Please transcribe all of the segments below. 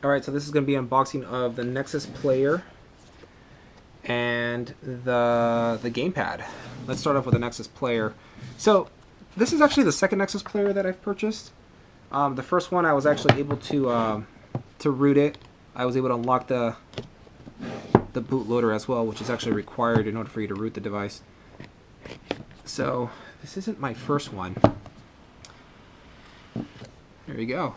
Alright, so this is going to be an unboxing of the Nexus player and the gamepad. Let's start off with the Nexus player. So this is actually the second Nexus player that I've purchased. The first one I was actually able to root it. I was able to unlock the bootloader as well, which is actually required in order for you to root the device. So this isn't my first one. There you go.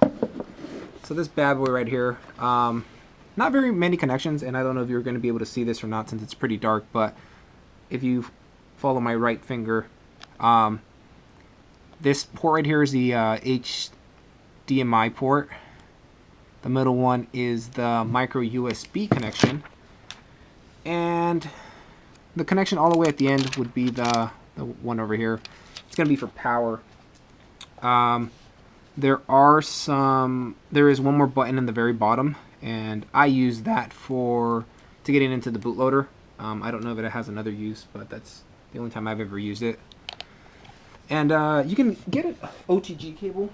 So this bad boy right here, not very many connections, and I don't know if you're going to be able to see this or not since it's pretty dark, but if you follow my right finger, this port right here is the HDMI port. The middle one is the micro USB connection, and the connection all the way at the end would be the one over here. It's going to be for power. There is one more button in the very bottom, and I use that to getting into the bootloader. I don't know if it has another use, but that's the only time I've ever used it. And you can get an OTG cable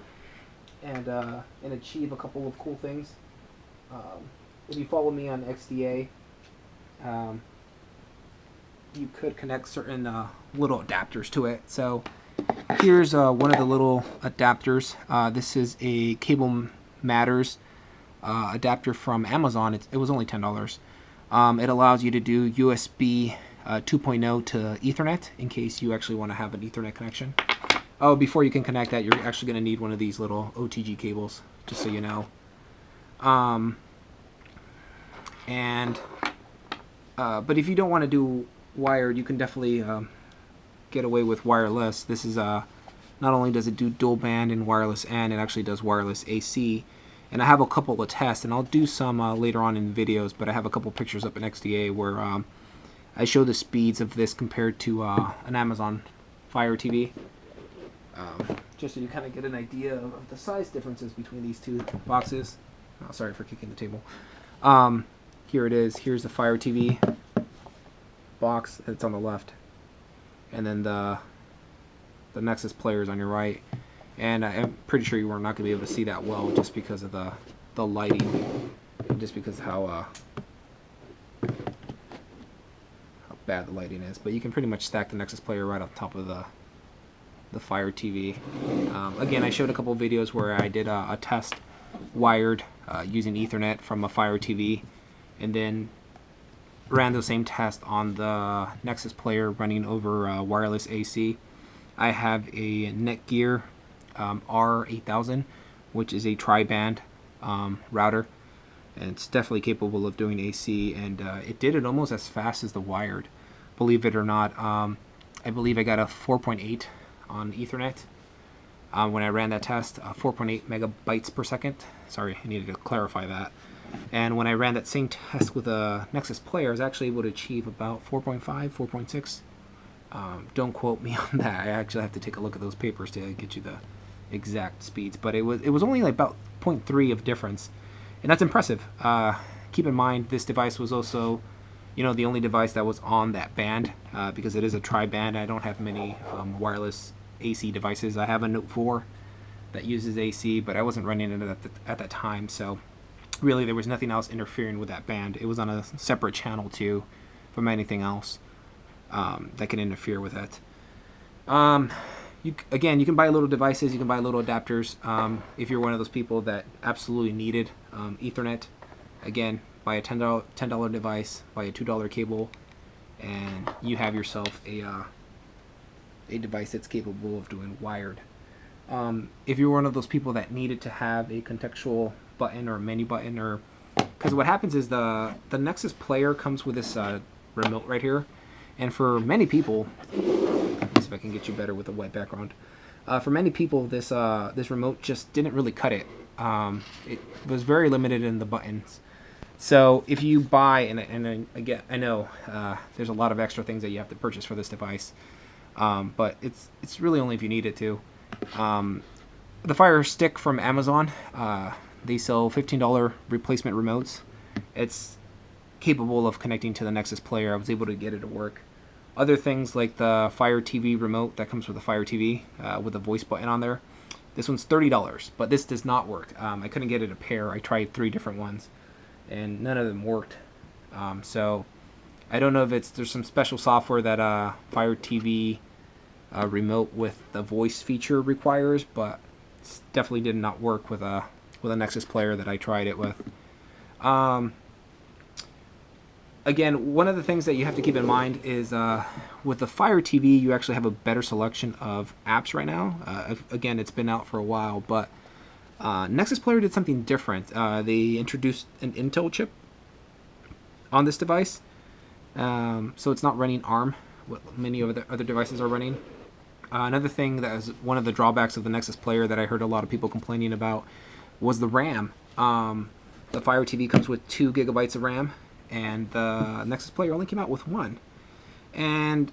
and achieve a couple of cool things. If you follow me on XDA, you could connect certain little adapters to it. So here's one of the little adapters. This is a Cable Matters adapter from Amazon. It was only $10. It allows you to do USB 2.0 to Ethernet in case you actually want to have an Ethernet connection. Oh, before you can connect that, you're actually going to need one of these little OTG cables, just so you know. But if you don't want to do wired, you can definitely get away with wireless. This is not only does it do dual band and wireless, and it actually does wireless AC. And I have a couple of tests, and I'll do some later on in videos, but I have a couple pictures up in XDA where I show the speeds of this compared to an Amazon Fire TV. Just so you kind of get an idea of the size differences between these two boxes. Oh, sorry for kicking the table. Here it is. Here's the Fire TV box. It's on the left. And then the Nexus player is on your right. And I'm pretty sure you are not going to be able to see that well just because of the lighting. Just because of how bad the lighting is. But you can pretty much stack the Nexus player right on top of the Fire TV. Again, I showed a couple of videos where I did a test wired using Ethernet from a Fire TV, and then ran the same test on the Nexus player running over wireless AC. I have a Netgear R8000, which is a tri-band router, and it's definitely capable of doing AC, and it did it almost as fast as the wired, believe it or not. I believe I got a 4.8 on Ethernet when I ran that test, 4.8 megabytes per second. Sorry, I needed to clarify that. And when I ran that same test with a Nexus player, I was actually able to achieve about 4.5, 4.6. Don't quote me on that. I actually have to take a look at those papers to get you the exact speeds. But it was only like about 0.3 of difference, and that's impressive. Keep in mind, this device was also, the only device that was on that band because it is a tri-band. I don't have many wireless AC devices. I have a Note 4 that uses AC, but I wasn't running it at that time, so really there was nothing else interfering with that band. It was on a separate channel too from anything else that can interfere with it. Again, you can buy little devices, you can buy little adapters if you're one of those people that absolutely needed Ethernet. Again, buy a $10 device, buy a $2 cable, and you have yourself a device that's capable of doing wired. If you're one of those people that needed to have a contextual button or a menu button, or because what happens is the Nexus player comes with this remote right here, and for many people, let's see if I can get you better with a white background. For many people, this remote just didn't really cut it. It was very limited in the buttons. So if you buy, and again, I know there's a lot of extra things that you have to purchase for this device, but it's really only if you need it to. The Fire Stick from Amazon, they sell $15 replacement remotes. It's capable of connecting to the Nexus player. I was able to get it to work. Other things like the Fire TV remote that comes with the Fire TV with a voice button on there, This one's $30, but this does not work. I couldn't get it a pair. I tried 3 different ones, and none of them worked. So I don't know if there's some special software that Fire TV remote with the voice feature requires, but it definitely did not work with a Nexus player that I tried it with. Again, one of the things that you have to keep in mind is with the Fire TV, you actually have a better selection of apps right now. Again, it's been out for a while, but Nexus Player did something different. They introduced an Intel chip on this device, so it's not running ARM, what many of the other devices are running. Another thing that was one of the drawbacks of the Nexus Player that I heard a lot of people complaining about was the RAM. The Fire TV comes with 2 gigabytes of RAM, and the Nexus Player only came out with 1. And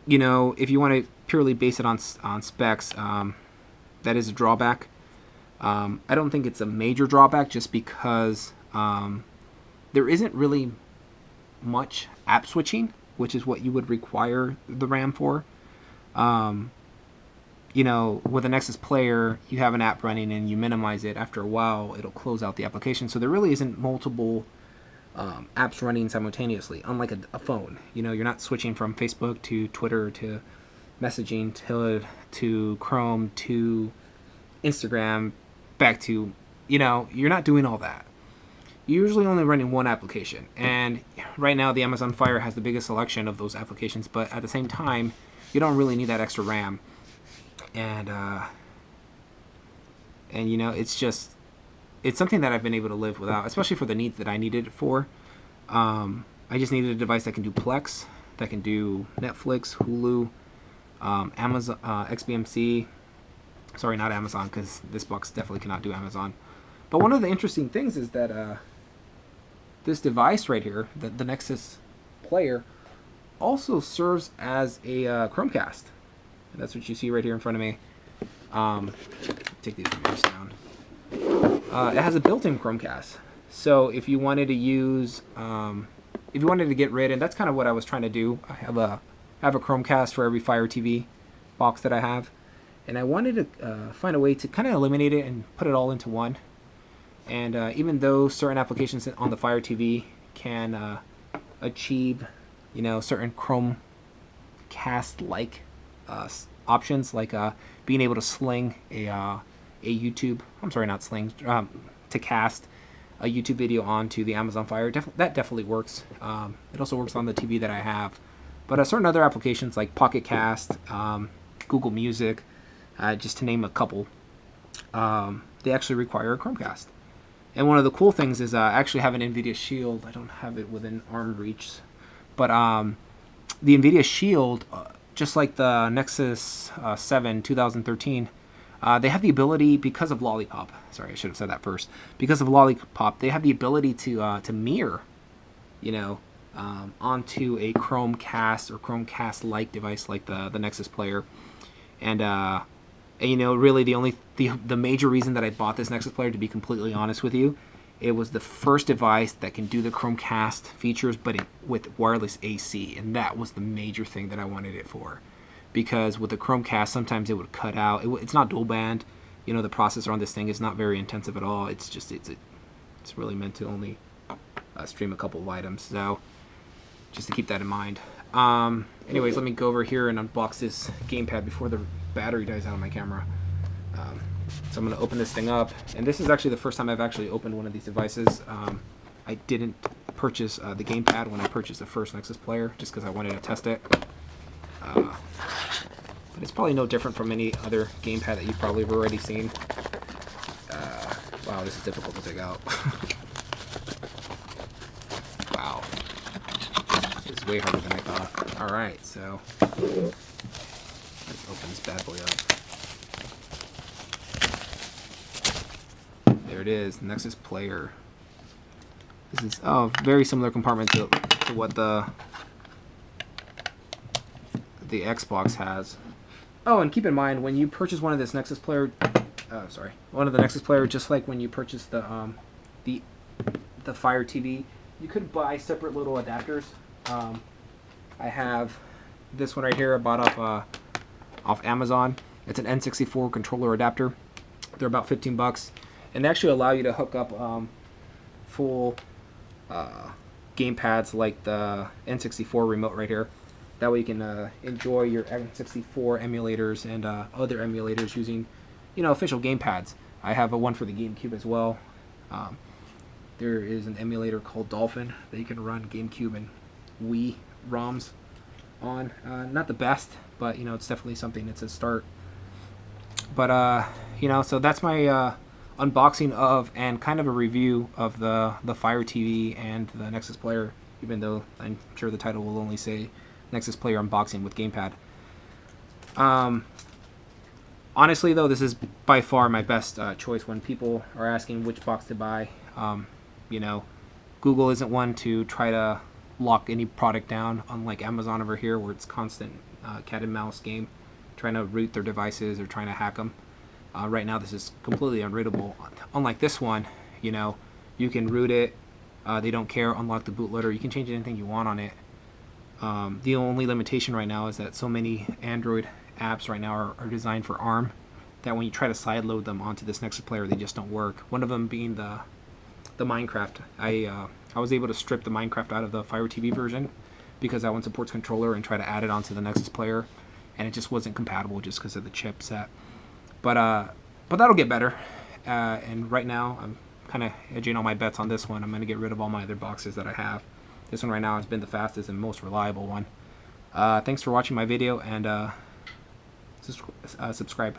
you know, if you want to purely base it on specs, that is a drawback. I don't think it's a major drawback, just because there isn't really much app switching, which is what you would require the RAM for. You know, with a Nexus Player, you have an app running and you minimize it. After a while, it'll close out the application. So there really isn't multiple apps running simultaneously, unlike a phone. You know, you're not switching from Facebook to Twitter to messaging to Chrome to Instagram back to, you know, you're not doing all that. You're usually only running one application, and right now the Amazon Fire has the biggest selection of those applications, but at the same time, you don't really need that extra RAM. And you know, it's something that I've been able to live without, especially for the needs that I needed it for. I just needed a device that can do Plex, that can do Netflix, Hulu, Amazon, XBMC. Sorry, not Amazon, because this box definitely cannot do Amazon. But one of the interesting things is that this device right here, the Nexus Player, also serves as a Chromecast. And that's what you see right here in front of me. Take these remotes down. It has a built-in Chromecast. So if you wanted to use, if you wanted to get rid, and that's kind of what I was trying to do. I have a Chromecast for every Fire TV box that I have, and I wanted to find a way to kind of eliminate it and put it all into one. And even though certain applications on the Fire TV can achieve, you know, certain Chromecast-like options, like being able to sling a YouTube, I'm sorry, not sling, to cast a YouTube video onto the Amazon Fire, that definitely works. It also works on the TV that I have. But certain other applications like Pocket Cast, Google Music, just to name a couple, they actually require a Chromecast. And one of the cool things is I actually have an NVIDIA Shield. I don't have it within arm reach, but the NVIDIA Shield, just like the Nexus 7 2013, they have the ability, because of Lollipop, sorry, I should have said that first, because of Lollipop, they have the ability to mirror, you know, onto a Chromecast or Chromecast-like device like the Nexus Player. And you know, really the major reason that I bought this Nexus Player, to be completely honest with you, it was the first device that can do the Chromecast features, but with wireless AC, and that was the major thing that I wanted it for. Because with the Chromecast, sometimes it would cut out. It's not dual band. You know, the processor on this thing is not very intensive at all. It's just it's really meant to only stream a couple of items. So just to keep that in mind. Anyways, let me go over here and unbox this gamepad before the battery dies out of my camera. So I'm going to open this thing up, and this is actually the first time I've actually opened one of these devices. I didn't purchase the gamepad when I purchased the first Nexus Player, just because I wanted to test it. But it's probably no different from any other gamepad that you've probably already seen. Wow, this is difficult to take out. Wow. This is way harder than I thought. Alright, so let's open this bad boy up. There it is, Nexus Player. This is very similar compartment to what the Xbox has. Oh, and keep in mind, when you purchase one of this Nexus Player, one of the Nexus Player, just like when you purchase the Fire TV, you could buy separate little adapters. I have this one right here I bought off Amazon. It's an N64 controller adapter. They're about 15 bucks, and they actually allow you to hook up full game pads like the N64 remote right here. That way you can enjoy your N64 emulators and other emulators using, official game pads. I have one for the GameCube as well. There is an emulator called Dolphin that you can run GameCube and Wii ROMs on. Not the best, but it's definitely something. It's a start. But so that's my unboxing of and kind of a review of the Fire TV and the Nexus player. Even though I'm sure the title will only say Nexus player unboxing with gamepad. Honestly, though, this is by far my best choice when people are asking which box to buy. Google isn't one to try to lock any product down, unlike Amazon over here, where it's constant cat and mouse game, trying to root their devices or trying to hack them. Right now, this is completely unrootable. Unlike this one, you can root it. They don't care. Unlock the bootloader. You can change anything you want on it. The only limitation right now is that so many Android apps right now are designed for ARM that when you try to sideload them onto this Nexus player, they just don't work. One of them being the Minecraft. I was able to strip the Minecraft out of the Fire TV version because that one supports controller and try to add it onto the Nexus player, and it just wasn't compatible just because of the chipset. But that'll get better. And right now, I'm kind of hedging all my bets on this one. I'm going to get rid of all my other boxes that I have. This one right now has been the fastest and most reliable one. Thanks for watching my video, and subscribe.